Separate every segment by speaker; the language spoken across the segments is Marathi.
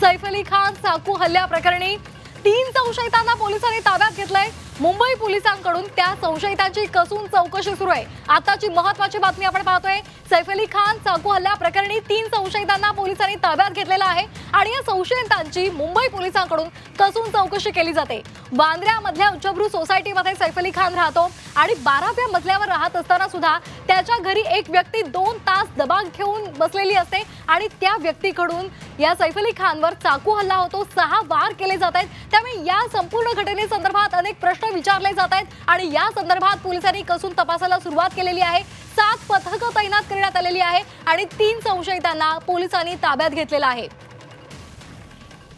Speaker 1: सैफ अली खान चाकू हल्ल्या प्रकरणी 3 संशयितांना पोलिसांनी ताब्यात घेतलंय। मुंबई पोलिसांकडून त्या संशयितांची कसून चौकशी सुरू आहे। आताची महत्त्वाची बातमी आपण पाहतोय। सैफ अली खान चाकू हल्ल्या प्रकरणी 3 संशयितांना पोलिसांनी ताब्यात घेतलेलं आहे आणि या संशयितांची मुंबई पोलिसांकडून कसून चौकशी केली जाते। बांद्र्यामधल्या उच्चभ्रू सोसायटीमध्ये सैफ अली खान राहतो आणि 12व्या मजल्यावर राहत असताना सुद्धा त्याच्या घरी एक व्यक्ती 2 तास दबाग घेऊन बसलेली असते आणि त्या व्यक्तीकडून या सैफ अली खानवर चाकू हल्ला होतो। 6 वार केले जात आहेत। त्यामुळे या संपूर्ण घटनेसंदर्भात अनेक प्रश्न विचारले जात आहेत आणि या संदर्भात पोलिसांनी कसून तपासाला सुरुवात केलेली आहे। 7 पथकं तैनात करण्यात आलेली आहे आणि 3 संशयितांना पोलिसांनी ताब्यात घेतलेलं आहे।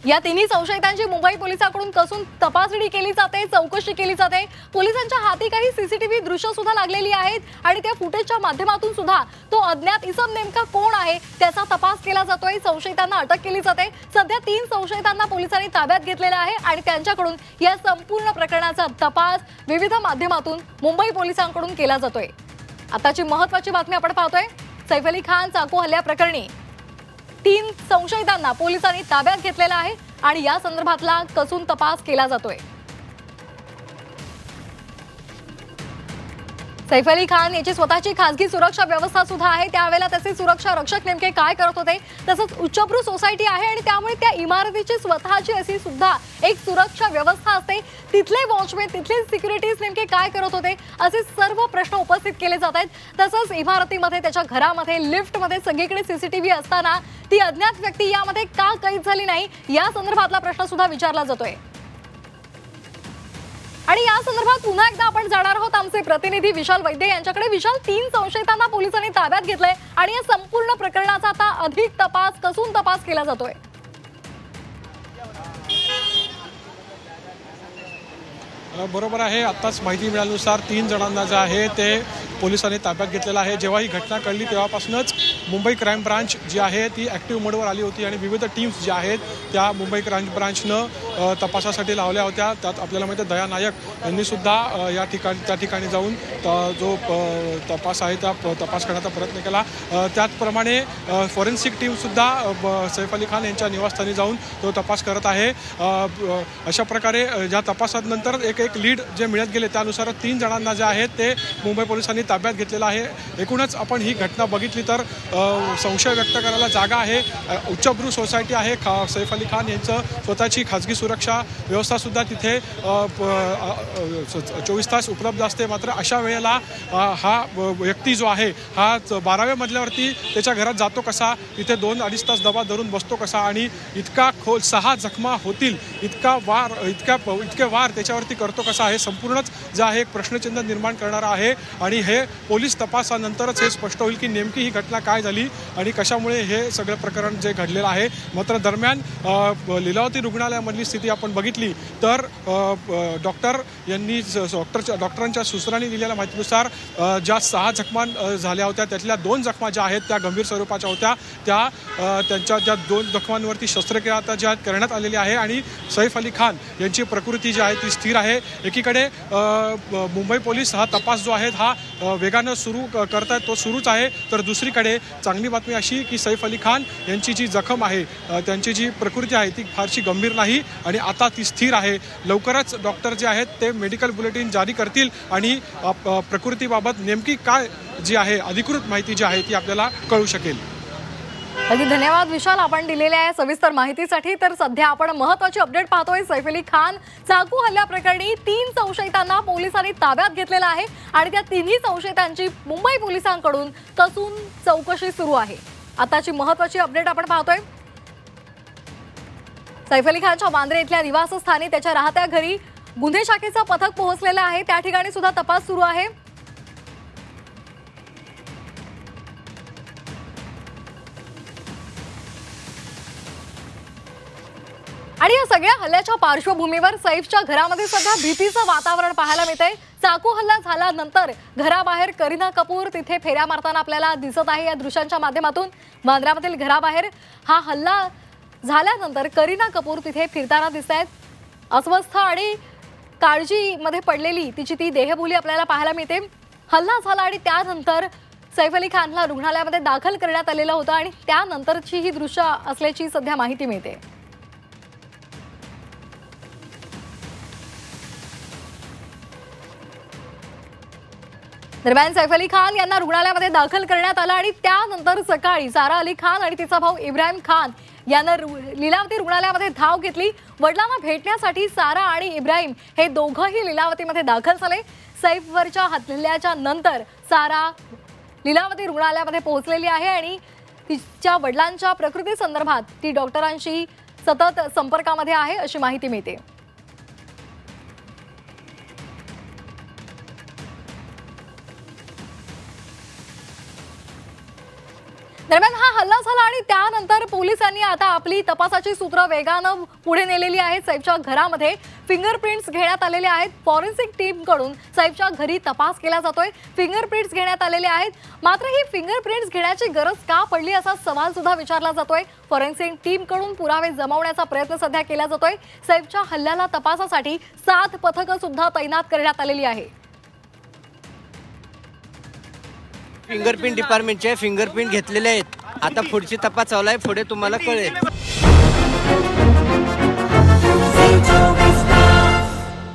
Speaker 1: या तिन्ही संशयितांची मुंबई पोलिसांकडून कसून तपासणी केली जाते, चौकशी केली जाते। पोलिसांच्या हाती काही सीसीटीव्ही दृश्य सुद्धा लागलेली आहेत आणि त्या फुटेजच्या माध्यमातून सुद्धा तो अज्ञात इसम नेमका कोण आहे त्याचा तपास केला जातोय। संशयितांना अटक केली जाते। सध्या 3 संशयितांना पोलिसांनी ताब्यात घेतलेला आहे आणि त्यांच्याकडून या संपूर्ण प्रकरणाचा तपास विविध माध्यमातून मुंबई पोलिसांकडून केला जातोय। आताची महत्त्वाची बातमी आपण पाहतोय। सैफ अली खान चाकू हल्ल्या प्रकरणी 3 संशयितांना पोलिसांनी ताब्यात घेतलेला आहे आणि या संदर्भातला कसून तपास केला जातोय। सैफ अली खान याची स्वतःची खासगी सुरक्षा व्यवस्था सुद्धा आहे। त्यावेळेला त्याचे सुरक्षा रक्षक नेमके काय करत होते, तसंच उच्चभ्रू सोसायटी आहे आणि त्यामुळे त्या इमारतीची स्वतःची अशी सुद्धा एक सुरक्षा व्यवस्था असते। तिथले वॉचमॅन, तिथले सिक्युरिटीज नेमके काय करत होते असे सर्व प्रश्न उपस्थित केले जात आहेत। तसंच इमारतीमध्ये, त्याच्या घरामध्ये, लिफ्टमध्ये सगळीकडे सीसीटीव्ही असताना ती अज्ञात व्यक्ती यामध्ये का कैद झाली नाही या संदर्भातला प्रश्न सुद्धा विचारला जातोय। आणि या संदर्भात पुन्हा एकदा आपण जाणार आहोत आमचे प्रतिनिधी विशाल वैद्य यांच्याकडे। विशाल, 3 संशयितांना पोलिसांनी ताब्यात घेतलंय आणि या संपूर्ण प्रकरणाचा आता अधिक तपास, कसून तपास केला जातोय।
Speaker 2: बरोबर आहे। आताच माहिती मिळाल्यानुसार 3 जणांना जे आहे ते पोलिसांनी ताब्यात घेतलेलं आहे। जेव्हा ही घटना कळली तेव्हापासूनच मुंबई क्राईम ब्रांच जी आहे ती ॲक्टिव्ह मोडवर आली होती आणि विविध टीम्स ज्या आहेत त्या मुंबई क्राईम ब्रांचनं तपासासाठी लावल्या होत्या। त्यात आपल्याला माहिती आहे दया नायक यांनी सुद्धा त्या ठिकाणी जाऊन जो तपास आहे त्या तपास करण्याचा प्रयत्न केला। त्याचप्रमाणे फॉरेन्सिक टीमसुद्धा सैफ अली खान यांच्या निवासस्थानी जाऊन तो तपास करत आहे। अशा प्रकारे या तपासानंतर एक लीड जे मिळत गेले त्यानुसार 3 जणांना जे आहेत ते मुंबई पोलिसांनी ताब्यात घेतलेलं आहे। एकूणच आपण ही घटना बघितली तर संशय व्यक्त करायला जागा आहे। उच्चभ्रू सोसायटी आहे। सैफ अली खान यांचं स्वतःची खाजगी सुरक्षा व्यवस्थासुद्धा तिथे 24 तास उपलब्ध असते। मात्र अशा वेळेला हा व्यक्ती जो आहे हा 12व्या मजल्यावरती त्याच्या घरात जातो कसा, तिथे 2-2.5 तास दबा धरून बसतो कसा आणि इतका खोल 6 जखमा होतील इतके वार त्याच्यावरती करतो कसा, हे संपूर्णच जे आहे एक प्रश्नचिन्ह निर्माण करणारा आहे। आणि हे पोलीस तपासानंतरच हे स्पष्ट होईल की नेमकी ही घटना काय झाली आणि कशामुळे हे सगळं प्रकरण जे घडलेलं आहे। मात्र दरम्यान लीलावती रुग्णालयामधली स्थिती आपण बघितली तर डॉक्टर यांनी डॉक्टरांच्या सूचनांनी दिलेल्या माहितीनुसार ज्या 6 जखमा झाल्या होत्या त्यातल्या 2 जखमा ज्या आहेत त्या गंभीर स्वरूपाच्या होत्या। त्यांच्या ज्या 2 जखमांवरती शस्त्रक्रिया आता ज्या करण्यात आलेली आहे आणि सैफ अली खान यांची प्रकृती जी आहे ती स्थिर आहे। एकीकडे मुंबई पोलीस हा तपास जो आहे हा वेगानं सुरू करतायत, तो सुरूच आहे। तर दुसरीकडे चांगली बातमी अशी की सैफ अली खान यांची जी जखम आहे, त्यांची जी प्रकृती आहे ती फारशी गंभीर नाही आणि आता ती स्थिर आहे। लवकरच डॉक्टर जे आहेत ते मेडिकल बुलेटिन जारी करतील आणि प्रकृतीबाबत नेमकी काय जी आहे अधिकृत माहिती जी आहे ती आपल्याला कळू शकेल।
Speaker 1: अगदी धन्यवाद विशाल, आपण दिलेल्या सविस्तर माहितीसाठी। तर सध्या आपण महत्त्वाची अपडेट पाहतोय। सैफ अली खान चाकू हल्ल्या प्रकरणी 3 संशयितांना पोलिसांनी ताब्यात घेतलेलं आहे आणि त्या तिन्ही संशयितांची मुंबई पोलिसांकडून कसून चौकशी सुरू आहे। आताची महत्त्वाची अपडेट आपण पाहतोय। सैफ अली खानच्या बांद्रे इथल्या निवासस्थानी त्याच्या राहत्या घरी गुन्हे शाखेचं पथक पोहोचलेलं आहे। त्या ठिकाणी सुद्धा तपास सुरू आहे। आणि या सगळ्या हल्ल्याच्या पार्श्वभूमीवर सैफच्या घरामध्ये सध्या भीतीचं वातावरण पाहायला मिळतंय। चाकू हल्ला झाल्यानंतर घराबाहेर करीना कपूर तिथे फेऱ्या मारताना आपल्याला दिसत आहे। या दृश्यांच्या माध्यमातून बांद्रामधील घराबाहेर हा हल्ला झाल्यानंतर करीना कपूर तिथे फिरताना दिसतायत। अस्वस्थ आणि काळजीमध्ये पडलेली तिची ती देहबोली आपल्याला पाहायला मिळते। हल्ला झाला आणि त्यानंतर सैफ अली खानला रुग्णालयामध्ये दाखल करण्यात आलेलं होतं आणि त्यानंतरची ही दृश्य असल्याची सध्या माहिती मिळते। दरम्यान सैफ अली खान यांना रुग्णालयामध्ये दाखल करण्यात आलं आणि त्यानंतर सकाळी सारा अली खान आणि तिचा भाऊ इब्राहिम खान यानं लीलावती रुग्णालयामध्ये धाव घेतली। वडिलांना भेटण्यासाठी सारा आणि इब्राहिम हे दोघंही लीलावतीमध्ये दाखल झाले। सैफवरच्या हल्ल्याच्या नंतर सारा लीलावती रुग्णालयामध्ये पोहोचलेली आहे आणि तिच्या वडिलांच्या प्रकृती संदर्भात ती डॉक्टरांशी सतत संपर्कामध्ये आहे अशी माहिती मिळते। दरम्यान हा हल्ला झाला आणि त्यानंतर पोलिसांनी आता आपली तपासाची सूत्र वेगानं पुढे नेलेली आहेत। सैफच्या घरामध्ये फिंगरप्रिंट्स घेण्यात आलेले आहेत। फॉरेन्सिक टीमकडून सैफच्या घरी तपास केला जातोय। फिंगरप्रिंट्स घेण्यात आलेले आहेत, मात्र ही फिंगरप्रिंट्स घेण्याची गरज का पडली असा सवाल सुद्धा विचारला जातोय। फॉरेन्सिक टीमकडून पुरावे जमवण्याचा प्रयत्न सध्या केला जातोय। सैफच्या हल्ल्याला तपासासाठी 7 पथकं सुद्धा तैनात करण्यात आलेली आहे।
Speaker 3: फिंगरप्रिंट डिपार्टमेंटचे फिंगरप्रिंट घेतलेले आहेत। आता पुढची तपास चालू आहे, पुढे तुम्हाला कळेल।